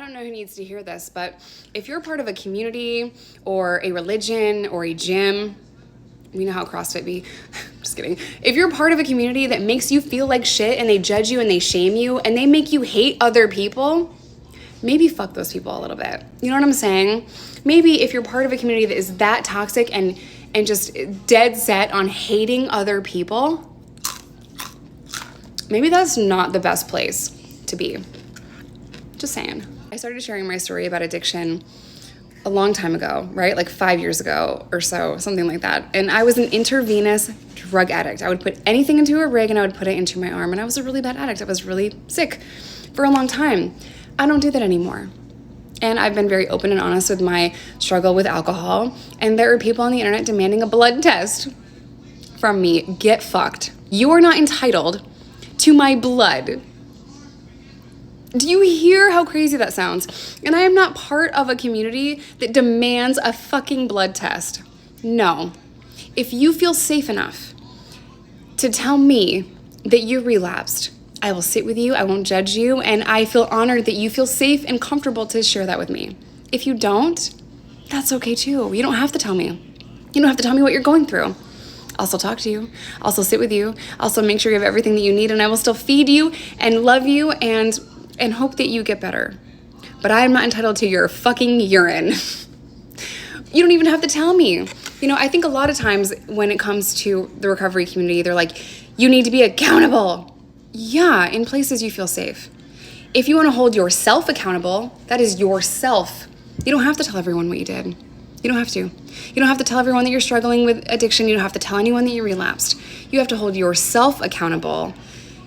don't know who needs to hear this, but if you're part of a community or a religion or a gym, we know how CrossFit be. Just kidding. If you're part of a community that makes you feel like shit and they judge you and they shame you and they make you hate other people, maybe fuck those people a little bit. You know what I'm saying? Maybe if you're part of a community that is that toxic and just dead set on hating other people, maybe that's not the best place to be. Just saying. I started sharing my story about addiction a long time ago, right? Like 5 years ago or so, something like that. And I was an intravenous drug addict. I would put anything into a rig and I would put it into my arm. And I was a really bad addict. I was really sick for a long time. I don't do that anymore. And I've been very open and honest with my struggle with alcohol. And there are people on the internet demanding a blood test from me. Get fucked. You are not entitled to my blood. Do you hear how crazy that sounds? And I am not part of a community that demands a fucking blood test. No. If you feel safe enough to tell me that you relapsed, I will sit with you, I won't judge you, and I feel honored that you feel safe and comfortable to share that with me. If you don't, that's okay too. You don't have to tell me. You don't have to tell me what you're going through. I'll still talk to you. I'll still sit with you. I'll still make sure you have everything that you need, and I will still feed you and love you and hope that you get better. But I am not entitled to your fucking urine. You don't even have to tell me. You know, I think a lot of times when it comes to the recovery community, they're like, you need to be accountable. Yeah, in places you feel safe. If you want to hold yourself accountable, that is yourself. You don't have to tell everyone what you did. You don't have to. You don't have to tell everyone that you're struggling with addiction. You don't have to tell anyone that you relapsed. You have to hold yourself accountable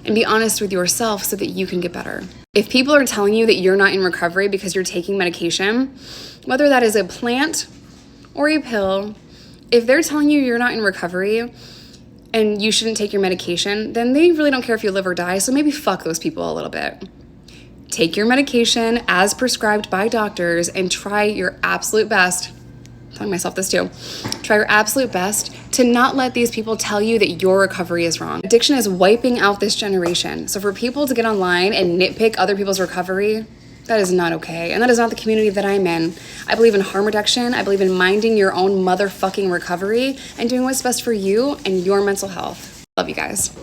and be honest with yourself so that you can get better. If people are telling you that you're not in recovery because you're taking medication, whether that is a plant or a pill, if they're telling you you're not in recovery and you shouldn't take your medication, then they really don't care if you live or die, so maybe fuck those people a little bit. Take your medication as prescribed by doctors and try your absolute best, I'm telling myself this too, try your absolute best to not let these people tell you that your recovery is wrong. Addiction is wiping out this generation. So for people to get online and nitpick other people's recovery, that is not okay. And that is not the community that I'm in. I believe in harm reduction. I believe in minding your own motherfucking recovery and doing what's best for you and your mental health. Love you guys.